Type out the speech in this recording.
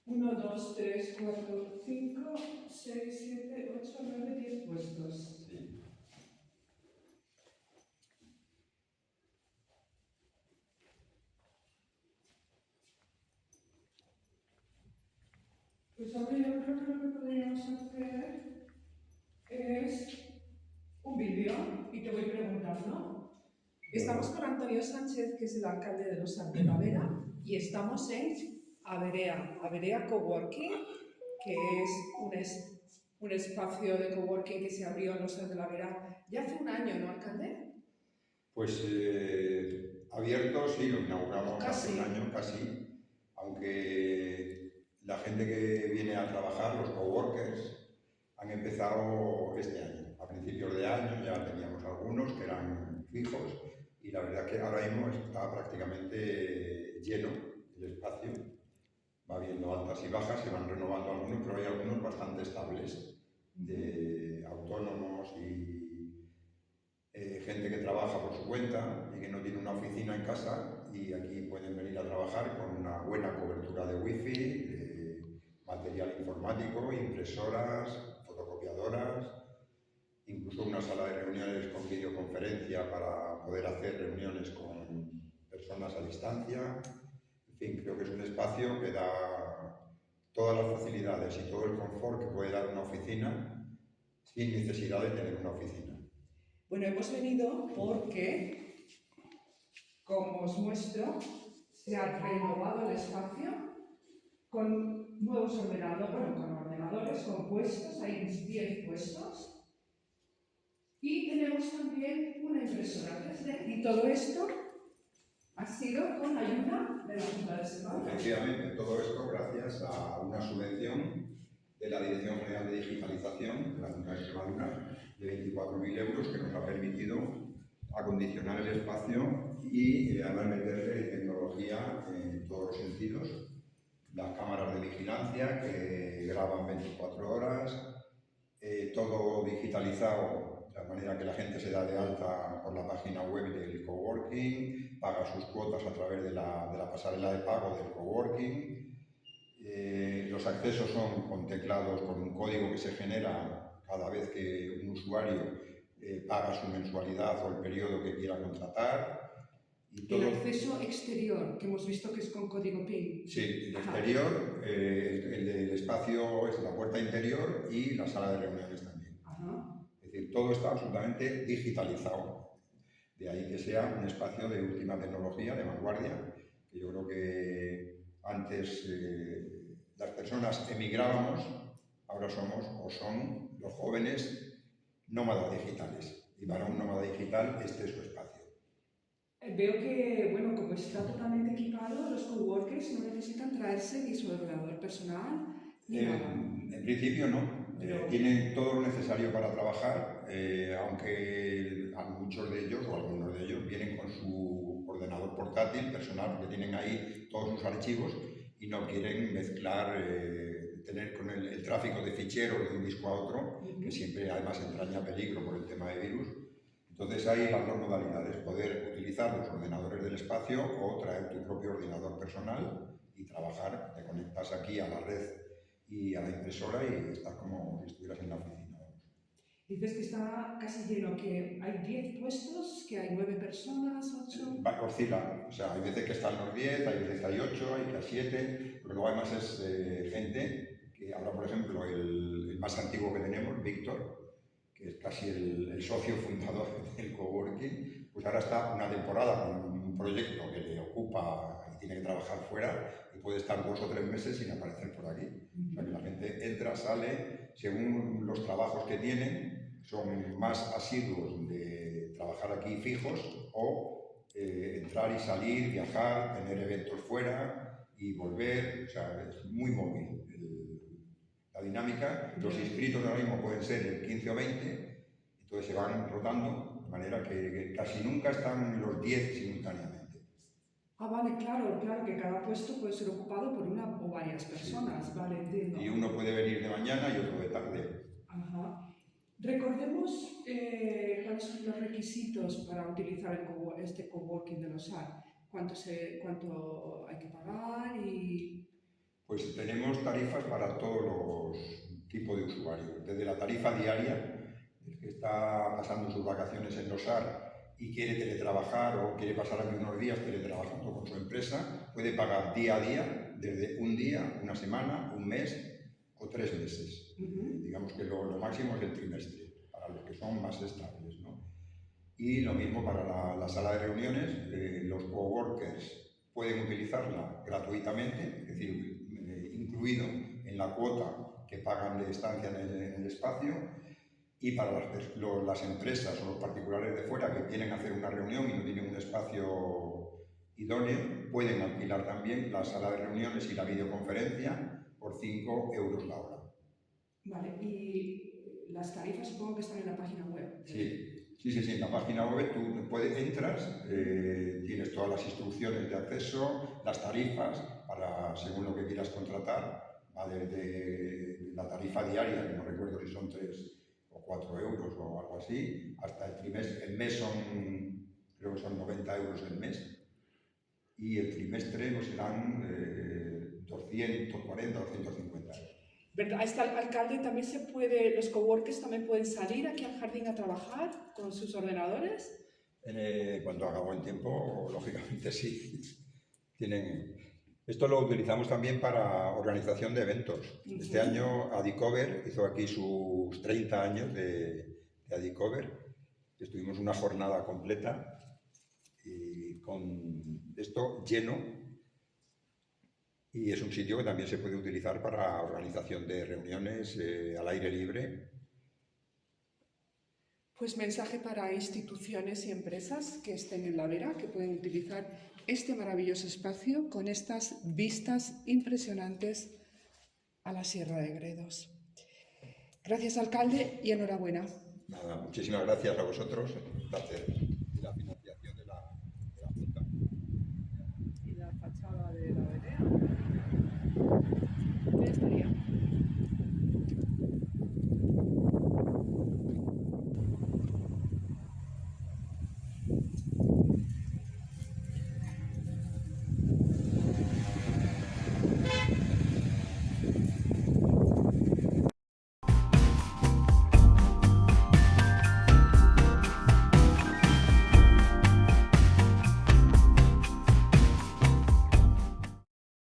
1, 2, 3, 4, 5, 6, 7, 8, 9, 10 puestos. Sí. Pues ahora yo creo que lo que podríamos hacer es un vídeo y te voy preguntando. Estamos con Antonio Sánchez, que es el alcalde de Losar de la Vera, y estamos en Averea Coworking, que es un espacio de coworking que se abrió en Losar de la Vera ya hace un año, ¿no, alcalde? Pues abierto, sí, lo inauguramos hace un Casi. año casi, aunque la gente que viene a trabajar, los coworkers, han empezado este año. A principios de año ya teníamos algunos que eran fijos y la verdad que ahora mismo está prácticamente lleno el espacio. Va habiendo altas y bajas, se van renovando algunos, pero hay algunos bastante estables, de autónomos y gente que trabaja por su cuenta y que no tiene una oficina en casa y aquí pueden venir a trabajar con una buena cobertura de wifi, material informático, impresoras, fotocopiadoras, incluso una sala de reuniones con videoconferencia para poder hacer reuniones con personas a distancia. En fin, creo que es un espacio que da todas las facilidades y todo el confort que puede dar una oficina sin necesidad de tener una oficina. Bueno, hemos venido porque, como os muestro, se ha renovado el espacio con nuevos ordenadores, bueno, con ordenadores, con puestos, hay 10 puestos. Y tenemos también una impresora 3D. Y todo esto ha sido con ayuda de la Junta de Extremadura. Efectivamente, todo esto gracias a una subvención de la Dirección General de Digitalización de la Junta de Extremadura de 24.000 euros que nos ha permitido acondicionar el espacio y además meterle tecnología en todos los sentidos. Las cámaras de vigilancia que graban 24 horas, todo digitalizado, de manera que la gente se da de alta por la página web del coworking, paga sus cuotas a través de la pasarela de pago del coworking. Los accesos son con teclados, con un código que se genera cada vez que un usuario paga su mensualidad o el periodo que quiera contratar. Y todo... El acceso exterior, que hemos visto que es con código PIN. Sí, el exterior, el del espacio es la puerta interior y la sala de reuniones también. Ajá. Es decir, todo está absolutamente digitalizado. De ahí que sea un espacio de última tecnología, de vanguardia, que yo creo que antes las personas emigrábamos, ahora somos o son los jóvenes nómadas digitales. Y para un nómada digital este es su espacio. Veo que, bueno, como está totalmente equipado, los coworkers no necesitan traerse ni su ordenador personal ni nada. En principio no. Tienen todo lo necesario para trabajar, aunque muchos de ellos o algunos de ellos vienen con su ordenador portátil personal porque tienen ahí todos sus archivos y no quieren mezclar, tener con el tráfico de ficheros de un disco a otro, que siempre además entraña peligro por el tema de virus. Entonces hay las dos modalidades, poder utilizar los ordenadores del espacio o traer tu propio ordenador personal y trabajar, te conectas aquí a la red y a la impresora y estás como si estuvieras en la oficina. Dices que está casi lleno, que hay 10 puestos, que hay 9 personas, 8... Oscila, o sea, hay veces que están los 10, hay veces que hay 8, hay que hay 7, pero luego además es gente que ahora, por ejemplo, el más antiguo que tenemos, Víctor, que es casi el socio fundador del coworking, pues ahora está una temporada con un proyecto que le ocupa y tiene que trabajar fuera y puede estar 2 o 3 meses sin aparecer por aquí. O sea que la gente entra, sale, según los trabajos que tienen, son más asiduos de trabajar aquí fijos o entrar y salir, viajar, tener eventos fuera y volver, o sea, es muy móvil. La dinámica, los inscritos ahora mismo pueden ser el 15 o 20, entonces se van rotando, de manera que casi nunca están los 10 simultáneamente. Ah, vale, claro, que cada puesto puede ser ocupado por una o varias personas, sí. Vale, entiendo. Y uno puede venir de mañana y otro de tarde. Ajá. Recordemos cuáles son los requisitos para utilizar este coworking de Losar. ¿Cuánto hay que pagar y...? Pues tenemos tarifas para todos los tipos de usuarios, desde la tarifa diaria, el que está pasando sus vacaciones en los SAR y quiere teletrabajar o quiere pasar aquí unos días teletrabajando con su empresa, puede pagar día a día, desde un día, una semana, un mes o 3 meses. Digamos que lo máximo es el trimestre, para los que son más estables, ¿no? Y lo mismo para la sala de reuniones, los coworkers pueden utilizarla gratuitamente, es decir, incluido en la cuota que pagan de estancia en el espacio, y para las empresas o los particulares de fuera que quieren hacer una reunión y no tienen un espacio idóneo, pueden alquilar también la sala de reuniones y la videoconferencia por 5 euros la hora. Vale, y las tarifas supongo que están en la página web. Sí. En la página web tú entras, tienes todas las instrucciones de acceso, las tarifas, según lo que quieras contratar, va desde la tarifa diaria, que no recuerdo si son 3 o 4 euros o algo así, hasta el trimestre. El mes creo que son 90 euros el mes, y el trimestre pues serán 240 o 250 euros. ¿Verdad? Este alcalde también los coworkers también pueden salir aquí al jardín a trabajar con sus ordenadores. Cuando haga buen tiempo, lógicamente sí. Esto lo utilizamos también para organización de eventos. Este año Adicover hizo aquí sus 30 años de Adicover. Estuvimos una jornada completa y con esto lleno. Y es un sitio que también se puede utilizar para organización de reuniones al aire libre. Pues mensaje para instituciones y empresas que estén en la Vera, que pueden utilizar este maravilloso espacio con estas vistas impresionantes a la Sierra de Gredos. Gracias, alcalde, y enhorabuena. Nada, muchísimas gracias a vosotros. Gracias.